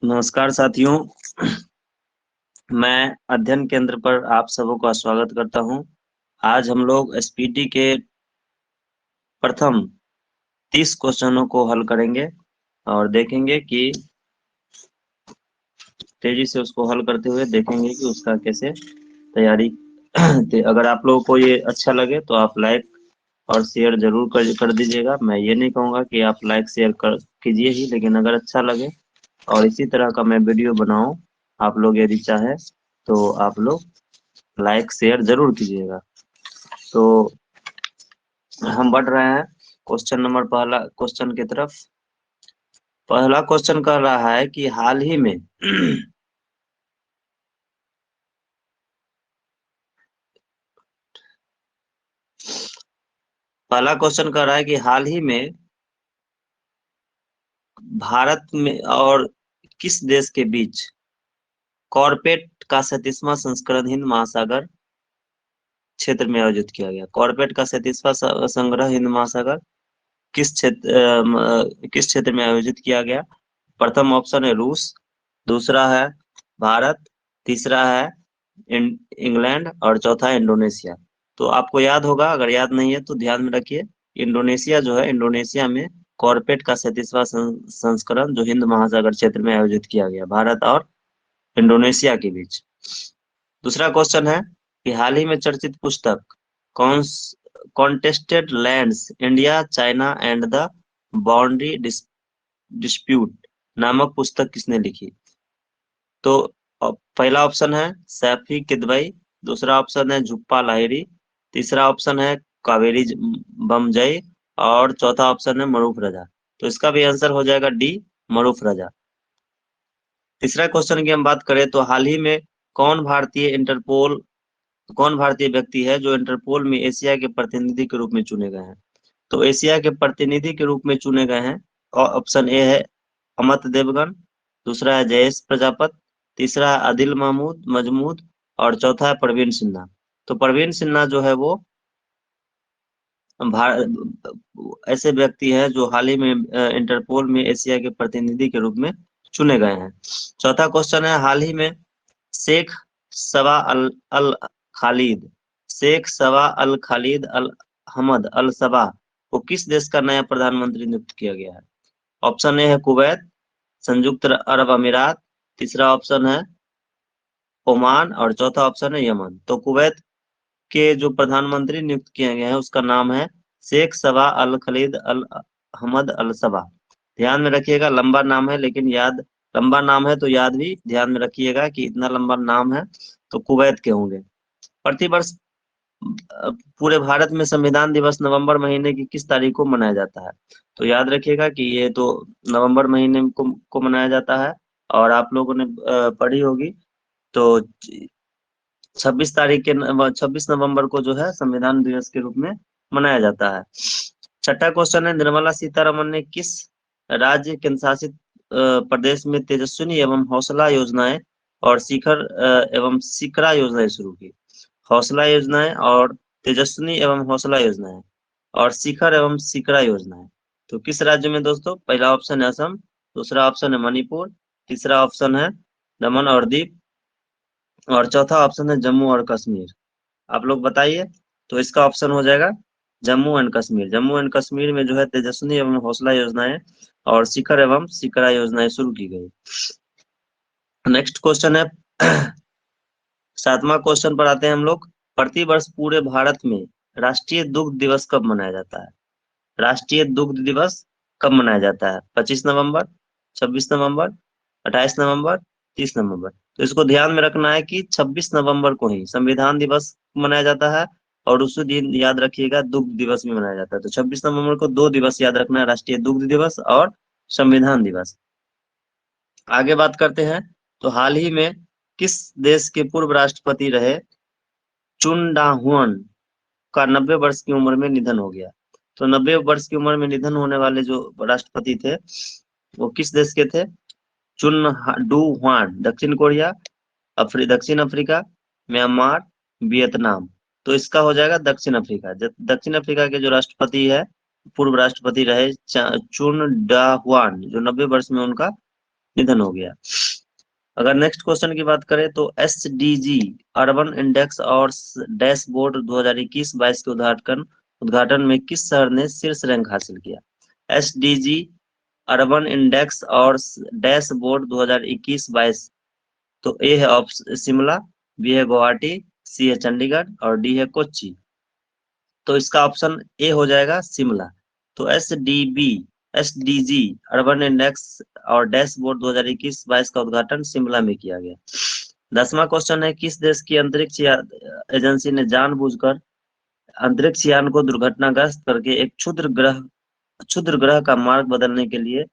नमस्कार साथियों। मैं अध्ययन केंद्र पर आप सबों का स्वागत करता हूं। आज हम लोग एसपीटी के प्रथम 30 क्वेश्चनों को हल करेंगे और देखेंगे कि तेजी से उसको हल करते हुए देखेंगे कि उसका कैसे तैयारी अगर आप लोगों को ये अच्छा लगे तो आप लाइक और शेयर जरूर कर दीजिएगा। मैं ये नहीं कहूँगा कि आप लाइक शेयर कर कीजिए ही, लेकिन अगर अच्छा लगे और इसी तरह का मैं वीडियो बनाऊं, आप लोग यदि चाहे तो आप लोग लाइक शेयर जरूर कीजिएगा। तो हम बढ़ रहे हैं पहला क्वेश्चन की तरफ। पहला क्वेश्चन कह रहा है कि हाल ही में पहला क्वेश्चन कह रहा है कि हाल ही में भारत में और किस देश के बीच कॉर्पेट का 37वां संस्करण हिंद महासागर क्षेत्र में आयोजित किया गया। कॉर्पेट का 37वां संग्रह हिंद महासागर किस क्षेत्र में आयोजित किया गया। प्रथम ऑप्शन है रूस, दूसरा है भारत, तीसरा है इंग्लैंड और चौथा है इंडोनेशिया। तो आपको याद होगा, अगर याद नहीं है तो ध्यान में रखिए। इंडोनेशिया जो है, इंडोनेशिया में कॉर्पेट का 37वां संस्करण जो हिंद महासागर क्षेत्र में आयोजित किया गया, भारत और इंडोनेशिया के बीच। दूसरा क्वेश्चन है कि हाल ही में चर्चित पुस्तक कौन contested lands India China and the boundary dispute नामक पुस्तक किसने लिखी। तो पहला ऑप्शन है सैफी किदवई, दूसरा ऑप्शन है झुप्पा लाहिरी, तीसरा ऑप्शन है कावेरी बमजई और चौथा ऑप्शन है मरूफ रजा। तो इसका भी आंसर हो जाएगा डी, मरूफ रजा। तीसरा क्वेश्चन की हम बात करें तो हाल ही में कौन भारतीय व्यक्ति है जो इंटरपोल में एशिया के प्रतिनिधि के रूप में चुने गए हैं। तो एशिया के प्रतिनिधि के रूप में चुने गए हैं। ऑप्शन ए है अमित देवगन, दूसरा है जयेश प्रजापत, तीसरा है आदिल महमूद मजमूद और चौथा है परवीन सिन्हा। तो परवीन सिन्हा जो है वो ऐसे व्यक्ति हैं जो हाल ही में इंटरपोल में एशिया के प्रतिनिधि के रूप में चुने गए हैं। चौथा क्वेश्चन है हाल ही में शेख सबा अल खालिद शेख सबा अल खालिद अल अहमद अल सबा को किस देश का नया प्रधानमंत्री नियुक्त किया गया है। ऑप्शन ए है कुवैत, संयुक्त अरब अमीरात, तीसरा ऑप्शन है ओमान और चौथा ऑप्शन है यमन। तो कुवैत के जो प्रधानमंत्री नियुक्त किए गए हैं उसका नाम है शेख सबा अल खलीद अल अहमद अल सबा। ध्यान में रखिएगा, लंबा नाम है लेकिन लंबा नाम है तो याद भी ध्यान में रखिएगा कि इतना लंबा नाम है तो कुवैत के होंगे। प्रतिवर्ष पूरे भारत में संविधान दिवस नवंबर महीने की किस तारीख को मनाया जाता है। तो याद रखिएगा कि ये तो नवंबर महीने को मनाया जाता है और आप लोगों ने पढ़ी होगी। तो 26 नवंबर को जो है संविधान दिवस के रूप में मनाया जाता है। छठा क्वेश्चन है निर्मला सीतारमन ने किस राज्य केंद्र शासित प्रदेश में तेजस्विनी एवं हौसला योजनाएं और एवं शिखरा योजनाएं शुरू की। हौसला योजनाएं और तेजस्विनी एवं हौसला योजनाएं और शिखर एवं शिखरा योजनाएं। तो किस राज्य में दोस्तों। पहला ऑप्शन है असम, दूसरा ऑप्शन है मणिपुर, तीसरा ऑप्शन है दमन और दीव और चौथा ऑप्शन है जम्मू और कश्मीर। आप लोग बताइए। तो इसका ऑप्शन हो जाएगा जम्मू एंड कश्मीर। जम्मू एंड कश्मीर में जो है तेजस्विनी एवं हौसला योजनाएं और शिखर एवं शिखरा योजनाएं शुरू की गई। नेक्स्ट क्वेश्चन है सातवां क्वेश्चन पर आते हैं हम लोग। प्रतिवर्ष पूरे भारत में राष्ट्रीय दुग्ध दिवस कब मनाया जाता है। राष्ट्रीय दुग्ध दिवस कब मनाया जाता है। 25 नवंबर, 26 नवंबर, 28 नवंबर, 30 नवंबर। तो इसको ध्यान में रखना है कि 26 नवंबर को ही संविधान दिवस मनाया जाता है और उसी दिन याद रखिएगा दुग्ध दिवस भी मनाया जाता है। तो 26 नवंबर को दो दिवस याद रखना है, राष्ट्रीय दुग्ध दिवस और संविधान दिवस। आगे बात करते हैं तो हाल ही में किस देश के पूर्व राष्ट्रपति रहे चुन डा हुआन का 90 वर्ष की उम्र में निधन हो गया। तो 90 वर्ष की उम्र में निधन होने वाले जो राष्ट्रपति थे वो किस देश के थे। चुन डू हुआन दक्षिण कोरिया, दक्षिण अफ्रीका, म्यांमार, वियतनाम। तो इसका हो जाएगा दक्षिण अफ्रीका। दक्षिण अफ्रीका के जो राष्ट्रपति है पूर्व राष्ट्रपति रहे चुन डा हुआन, जो 90 वर्ष में उनका निधन हो गया। अगर नेक्स्ट क्वेश्चन की बात करें तो एसडीजी अर्बन इंडेक्स और डैशबोर्ड 2021-22 के उद्घाटन उद्घाटन में किस शहर ने शीर्ष रैंक हासिल किया? एसडीजी अर्बन इंडेक्स और डैशबोर्ड 2021-22, तो ए है ऑप्शन शिमला, बी है गुवाहाटी, सी है चंडीगढ़ और डी है कोच्चि। तो इसका ऑप्शन ए हो जाएगा शिमला। तो एसडीजी अर्बन इंडेक्स और डैशबोर्ड 2021-22 का उद्घाटन शिमला में किया गया। 10वां क्वेश्चन है, किस देश की अंतरिक्ष एजेंसी ने जानबूझकर अंतरिक्ष यान को दुर्घटनाग्रस्त करके एक क्षुद्र ग्रह का मार्ग बदलने के लिए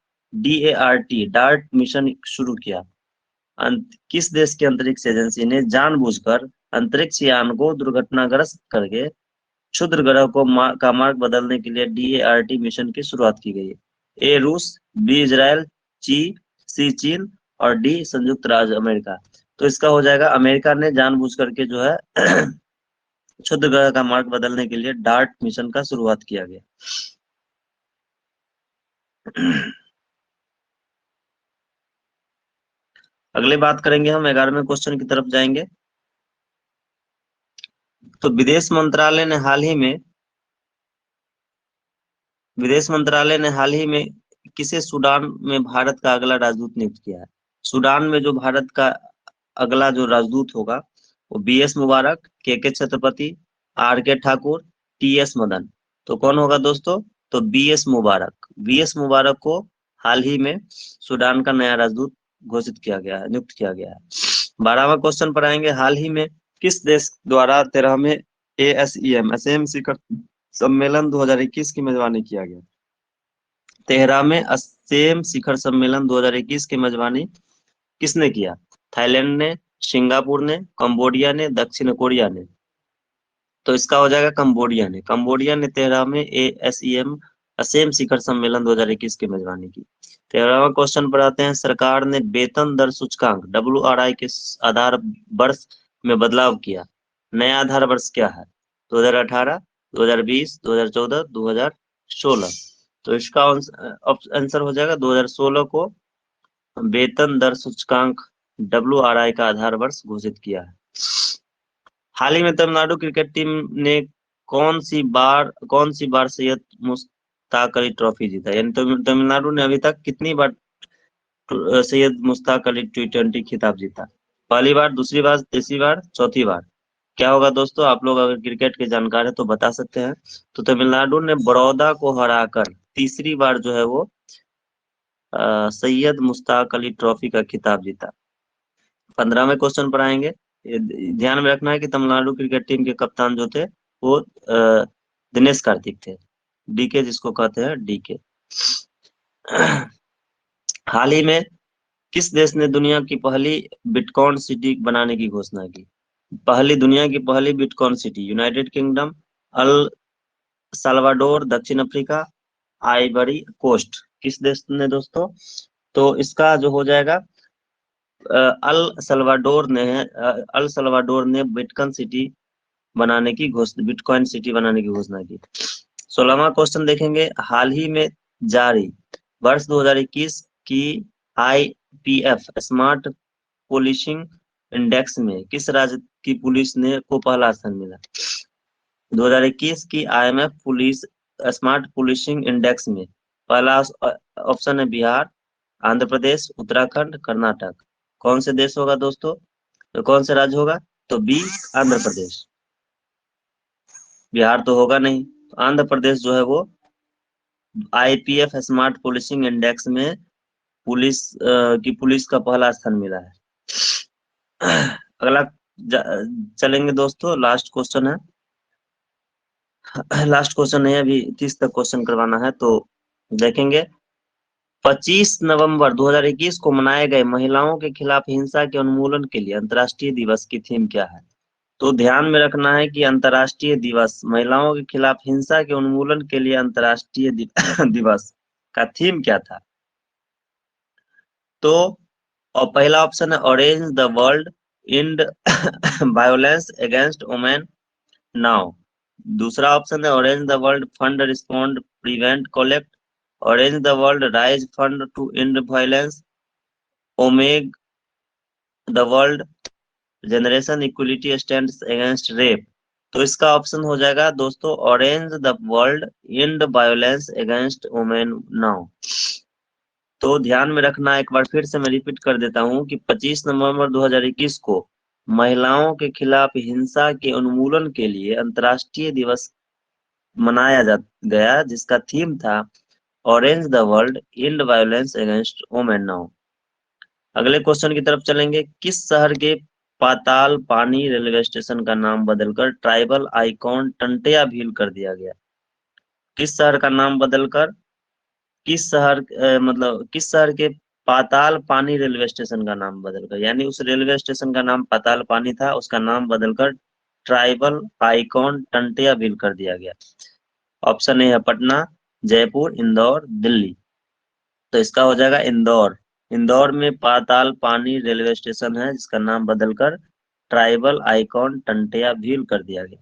डार्ट मिशन शुरू किया? किस देश की अंतरिक्ष एजेंसी ने जानबूझकर अंतरिक्ष यान को दुर्घटनाग्रस्त करके क्षुद्र ग्रह का मार्ग बदलने के लिए DART मिशन की शुरुआत की गई है? ए रूस, बी इजराइल, सी चीन और डी संयुक्त राज्य अमेरिका। तो इसका हो जाएगा अमेरिका ने जानबूझ करके जो है क्षुद्र ग्रह का मार्ग बदलने के लिए डार्ट मिशन का शुरुआत किया गया। अगले बात करेंगे हम 11वें क्वेश्चन की तरफ जाएंगे। तो विदेश मंत्रालय ने हाल ही में किसे सूडान में भारत का अगला राजदूत नियुक्त किया है? सूडान में जो भारत का अगला जो राजदूत होगा वो BS मुबारक, के छत्रपति, RK ठाकुर, TS मदन। तो कौन होगा दोस्तों? तो BS मुबारक को हाल ही में सूडान का नया राजदूत घोषित किया गया है, नियुक्त किया गया है। 12वां क्वेश्चन पर आएंगे, हाल ही में किस देश द्वारा 13वें ASEM शिखर सम्मेलन 2021 की मेजबानी किया गया? 13वें ASEM शिखर सम्मेलन 2021 की मेजबानी किसने किया? थाईलैंड ने, सिंगापुर ने, कंबोडिया ने, दक्षिण कोरिया ने। तो इसका हो जाएगा कंबोडिया ने। कंबोडिया ने 13वें ASEM शिखर सम्मेलन 2021 की मेजबानी की। 13वां क्वेश्चन पर आते हैं, सरकार ने वेतन दर सूचकांक WRI के आधार वर्ष में बदलाव किया। नया आधार वर्ष क्या है? 2018, 2020, 2014, 2016। तो इसका आंसर हो जाएगा 2016 को वेतन दर सूचकांक WRI का आधार वर्ष घोषित किया है। हाल ही में तमिलनाडु क्रिकेट टीम ने कौन सी बार सैयद मुश्ताक अली ट्रॉफी जीता? यानी तमिलनाडु ने अभी तक कितनी बार सैयद मुश्ताक अली T20 खिताब जीता? पहली बार, दूसरी बार, तीसरी बार, चौथी बार? क्या होगा दोस्तों? आप लोग अगर क्रिकेट के जानकार है तो बता सकते हैं। तो तमिलनाडु ने बड़ौदा को हराकर तीसरी बार जो है वो सैयद मुश्ताक अली ट्रॉफी का खिताब जीता। 15वें क्वेश्चन पर आएंगे। ध्यान में रखना है कि तमिलनाडु क्रिकेट टीम के कप्तान जो थे वो दिनेश कार्तिक थे, DK जिसको कहते हैं DK। हाल ही में किस देश ने दुनिया की पहली बिटकॉइन सिटी बनाने की घोषणा की? दुनिया की पहली bitcoin city, United kingdom, El Salvador, दक्षिण अफ्रीका, आइवरी कोस्ट। किस देश ने दोस्तों? तो इसका जो हो जाएगा अल सल्वाडोर ने बिटकॉइन सिटी बनाने की घोषणा की। 16वां क्वेश्चन देखेंगे, हाल ही में जारी वर्ष 2021 की IPF स्मार्ट पुलिसिंग इंडेक्स में किस राज्य की पुलिस को पहला स्थान मिला? 2021 की IMF police smart policing index में पहला ऑप्शन है बिहार, आंध्र प्रदेश, उत्तराखंड, कर्नाटक। कौन से देश होगा दोस्तों? तो कौन से राज्य होगा? तो बी आंध्र प्रदेश। बिहार तो होगा नहीं। तो आंध्र प्रदेश जो है वो IPF स्मार्ट पुलिसिंग इंडेक्स में पुलिस का पहला स्थान मिला है। अगला चलेंगे दोस्तों, लास्ट क्वेश्चन है। लास्ट क्वेश्चन है, अभी 30 तक क्वेश्चन करवाना है। तो देखेंगे, 25 नवंबर 2021 को मनाए गए महिलाओं के खिलाफ हिंसा के उन्मूलन के लिए अंतर्राष्ट्रीय दिवस की थीम क्या है? तो ध्यान में रखना है कि अंतर्राष्ट्रीय दिवस महिलाओं के खिलाफ हिंसा के उन्मूलन के लिए अंतर्राष्ट्रीय दिवस का थीम क्या था? तो और पहला ऑप्शन है orange the world end violence against women now, दूसरा ऑप्शन है orange the world fund respond prevent collect, orange the world raise fund to end violence, ओमेग the world generation equality stands against rape. तो इसका option हो जाएगा दोस्तों orange the world end violence against women now. तो ध्यान में रखना, एक बार फिर से मैं रिपीट कर देता हूँ कि 25 नवंबर 2021 को महिलाओं के खिलाफ हिंसा के उन्मूलन के लिए अंतर्राष्ट्रीय दिवस मनाया जा गया, जिसका थीम था orange the world end violence against women now. अगले क्वेश्चन की तरफ चलेंगे। किस शहर के पाताल पानी रेलवे स्टेशन का नाम बदलकर ट्राइबल आइकॉन टंटिया भील कर दिया गया? किस शहर का नाम बदलकर किस शहर मतलब किस शहर के पाताल पानी रेलवे स्टेशन का नाम बदलकर, यानी उस रेलवे स्टेशन का नाम पाताल पानी था, उसका नाम बदलकर ट्राइबल आइकॉन टंटिया भील कर दिया गया? ऑप्शन ए है पटना, जयपुर, इंदौर, दिल्ली। तो इसका हो जाएगा इंदौर। इंदौर में पाताल पानी रेलवे स्टेशन है जिसका नाम बदलकर ट्राइबल आइकॉन टंटिया भील कर दिया गया।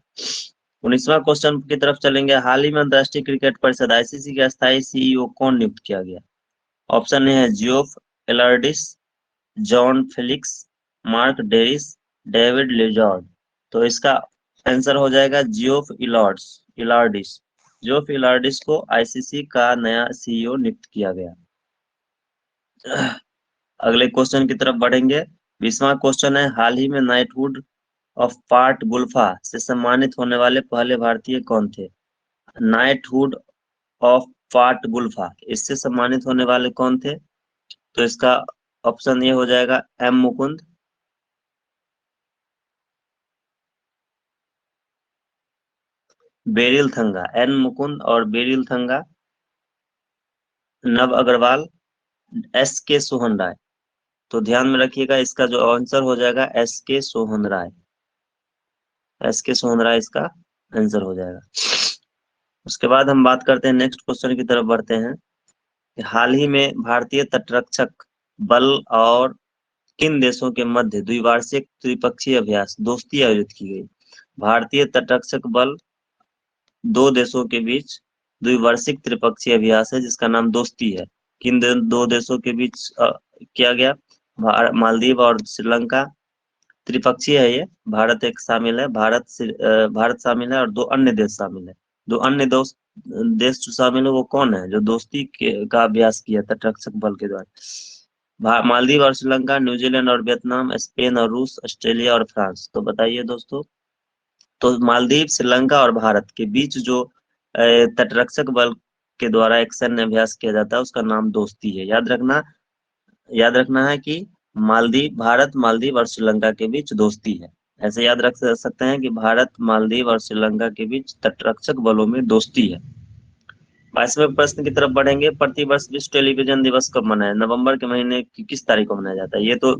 19वां क्वेश्चन की तरफ चलेंगे। हाल ही में अंतर्राष्ट्रीय क्रिकेट परिषद आईसीसी के अस्थायी सीईओ कौन नियुक्त किया गया? ऑप्शन ए है Geoff Allardice, John Felix, Mark डेरिस, डेविड लिजॉर्ड। तो इसका आंसर हो जाएगा जियोफ इलार्डिस। जियोफ इलार्डिस को आईसीसी का नया सीईओ नियुक्त किया गया। अगले क्वेश्चन की तरफ बढ़ेंगे। 20वां क्वेश्चन है, हाल ही में नाइटहुड ऑफ पार्ट गुल्फा से सम्मानित होने वाले पहले भारतीय कौन थे? नाइटहुड ऑफ पार्ट गुल्फा, इससे सम्मानित होने वाले कौन थे? तो इसका ऑप्शन ये हो जाएगा M Mukund, Beryl Thanga, N Mukund और बेरिल थंगा, नव अग्रवाल, एस के सोहन राय। तो ध्यान में रखिएगा, इसका जो आंसर हो जाएगा एस के सोहन राय। एस के सोहन राय इसका आंसर हो जाएगा। उसके बाद हम बात करते हैं, नेक्स्ट क्वेश्चन की तरफ बढ़ते हैं कि हाल ही में भारतीय तटरक्षक बल और किन देशों के मध्य द्विवार्षिक त्रिपक्षीय अभ्यास दोस्ती आयोजित की गई? भारतीय तटरक्षक बल दो देशों के बीच द्विवार्षिक त्रिपक्षीय अभ्यास है जिसका नाम दोस्ती है। किन दो देशों के बीच किया गया? मालदीव और श्रीलंका। त्रिपक्षीय है ये, भारत एक शामिल है, भारत शामिल है और दो अन्य देश शामिल है। दो अन्य देश जो शामिल है वो कौन है, जो दोस्ती का अभ्यास किया तटरक्षक बल के द्वारा? मालदीव और श्रीलंका, न्यूजीलैंड और वियतनाम, स्पेन और रूस, ऑस्ट्रेलिया और फ्रांस। तो बताइए दोस्तों। तो मालदीव, श्रीलंका और भारत के बीच जो तटरक्षक बल के द्वारा एक सैन्य अभ्यास किया जाता है उसका नाम दोस्ती है। याद रखना है कि भारत, मालदीव और श्रीलंका के बीच दोस्ती है। ऐसे याद रख सकते हैं कि भारत, मालदीव और श्रीलंका के बीच तटरक्षक बलों में दोस्ती है। 22वें प्रश्न की तरफ बढ़ेंगे। प्रतिवर्ष विश्व टेलीविजन दिवस कब मनाया? नवंबर के महीने की किस तारीख को मनाया जाता है? ये तो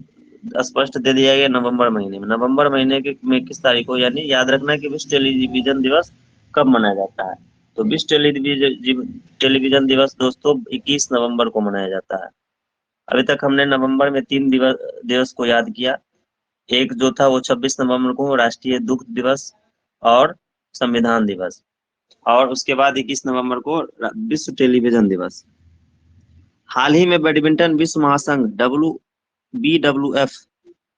स्पष्ट दे दिया गया, नवंबर महीने में। नवंबर महीने के में किस तारीख को, यानी याद रखना है कि विश्व टेलीविजन दिवस कब मनाया जाता है। तो विश्व टेलीविजन दिवस दोस्तों 21 नवंबर को मनाया जाता है। अभी तक हमने नवंबर में 3 दिवस को याद किया। एक जो था वो 26 नवंबर को राष्ट्रीय दुग्ध दिवस और संविधान दिवस, और उसके बाद 21 नवंबर को विश्व टेलीविजन दिवस। हाल ही में बैडमिंटन विश्व महासंघ BWF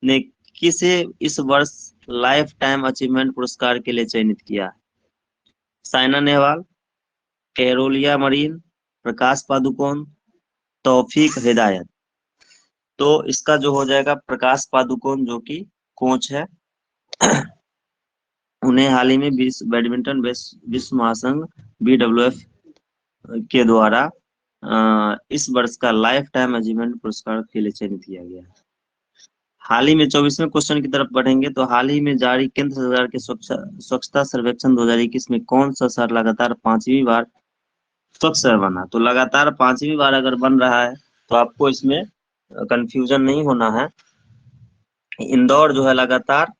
ने किसे इस वर्ष लाइफ टाइम अचीवमेंट पुरस्कार के लिए चयनित किया? साइना नेहवाल, कैरोलिया मरीन, प्रकाश पादुकोण, तौफीक हिदायत। तो इसका जो हो जाएगा प्रकाश पादुकोण, जो कि कोच है, उन्हें हाल ही में बैडमिंटन विश्व महासंघ BWF के द्वारा इस वर्ष का लाइफ टाइम अचीवमेंट पुरस्कार के लिए चयनित किया गया। हाल ही में 24वें क्वेश्चन की तरफ बढ़ेंगे। तो हाल ही में जारी केंद्र सरकार के स्वच्छता सर्वेक्षण 2021 में कौन सा शहर लगातार 5वीं बार स्वच्छ शहर बना? तो लगातार 5वीं बार अगर बन रहा है तो आपको इसमें कंफ्यूजन नहीं होना है। इंदौर जो है लगातार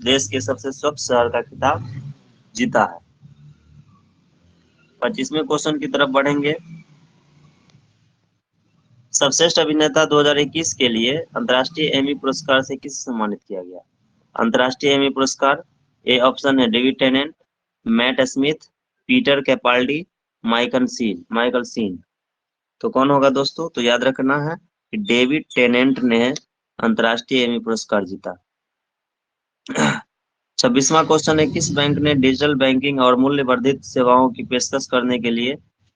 देश के सबसे स्वच्छ शहर का खिताब जीता है। 25वें क्वेश्चन की तरफ बढ़ेंगे। सर्वश्रेष्ठ अभिनेता 2021 के लिए अंतर्राष्ट्रीय एमी पुरस्कार से किसे सम्मानित किया गया? अंतर्राष्ट्रीय एमी पुरस्कार, ए ऑप्शन है David Tennant, Matt Smith, Peter Capaldi, Michael Sheen. तो कौन होगा दोस्तों? तो याद रखना है कि डेविड टेनेंट ने अंतर्राष्ट्रीय एमी पुरस्कार जीता। 26वां क्वेश्चन है, किस बैंक ने डिजिटल बैंकिंग और मूल्य वर्धित सेवाओं की पेशकश करने के लिए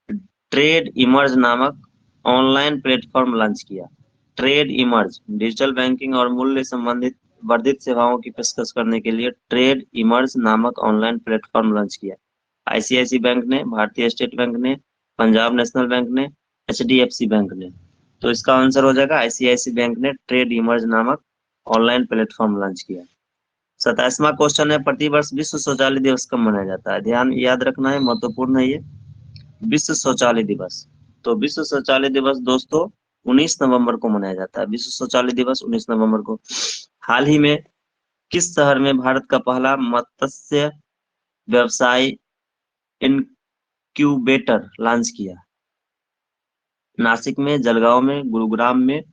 ट्रेड इमर्ज नामक ऑनलाइन प्लेटफॉर्म लॉन्च किया? ट्रेड इमर्ज डिजिटल बैंकिंग और मूल्य संबंधित वर्धित सेवाओं की पेशकश करने के लिए ट्रेड इमर्ज नामक ऑनलाइन प्लेटफॉर्म लॉन्च किया। आईसीआईसी बैंक ने, भारतीय स्टेट बैंक ने, पंजाब नेशनल बैंक ने, एचडीएफसी बैंक ने। तो इसका आंसर हो जाएगा आईसीआईसी बैंक ने ट्रेड इमर्ज नामक ऑनलाइन प्लेटफॉर्म लॉन्च किया। 27वां क्वेश्चन है, प्रतिवर्ष विश्व शौचालय दिवस कब मनाया जाता है? ध्यान याद रखना है, महत्वपूर्ण है ये। विश्व शौचालय दिवस, तो विश्व शौचालय दिवस दोस्तों 19 नवंबर को मनाया जाता है। विश्व शौचालय दिवस 19 नवंबर को। हाल ही में किस शहर में भारत का पहला मत्स्य व्यवसाय इनक्यूबेटर लॉन्च किया? नासिक में, जलगांव में, गुरुग्राम में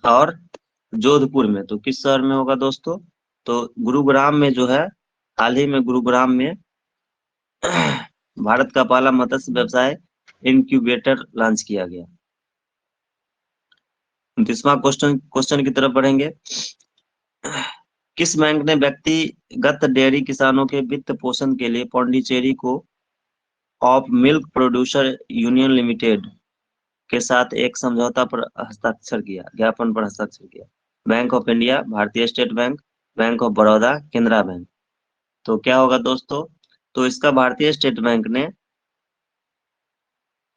और जोधपुर में। तो किस शहर में होगा दोस्तों? तो गुरुग्राम में जो है, हाल ही में गुरुग्राम में भारत का पहला मत्स्य व्यवसाय इनक्यूबेटर लॉन्च किया गया। 29वां क्वेश्चन की तरफ बढ़ेंगे। किस बैंक ने व्यक्तिगत डेयरी किसानों के वित्त पोषण के लिए पौंडीचेरी को of milk producer union limited के साथ एक समझौता पर हस्ताक्षर किया, ज्ञापन पर हस्ताक्षर किया? बैंक ऑफ इंडिया, भारतीय state bank, bank of Baroda, Canara bank. तो क्या होगा दोस्तों? तो इसका भारतीय स्टेट बैंक ने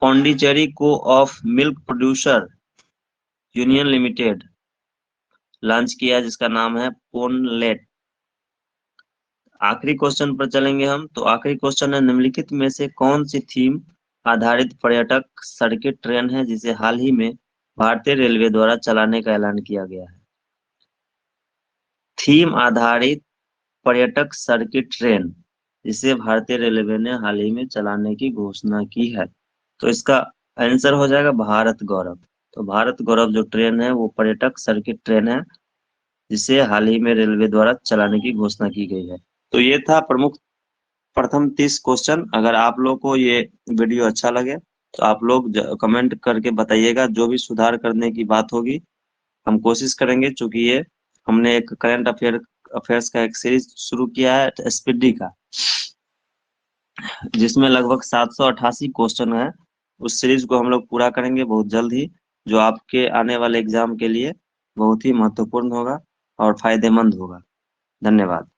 पौंडीचेरी को of milk producer union limited launch किया, जिसका नाम है पोनलेट। आखिरी क्वेश्चन पर चलेंगे हम। तो आखिरी क्वेश्चन है, निम्नलिखित में से कौन सी थीम आधारित पर्यटक सर्किट ट्रेन है जिसे हाल ही में भारतीय रेलवे द्वारा चलाने का ऐलान किया गया है? थीम आधारित पर्यटक सर्किट ट्रेन जिसे भारतीय रेलवे ने हाल ही में चलाने की घोषणा की है। तो इसका आंसर हो जाएगा भारत गौरव। तो भारत गौरव जो ट्रेन है वो पर्यटक सर्किट ट्रेन है जिसे हाल ही में रेलवे द्वारा चलाने की घोषणा की गई है। तो ये था प्रमुख प्रथम 30 क्वेश्चन। अगर आप लोग को ये वीडियो अच्छा लगे तो आप लोग कमेंट करके बताइएगा, जो भी सुधार करने की बात होगी हम कोशिश करेंगे। चूंकि ये हमने एक करंट अफेयर्स का एक सीरीज शुरू किया है एसपीडी का, जिसमें लगभग 788 क्वेश्चन है। उस सीरीज को हम लोग पूरा करेंगे बहुत जल्द ही, जो आपके आने वाले एग्जाम के लिए बहुत ही महत्वपूर्ण होगा और फायदेमंद होगा। धन्यवाद।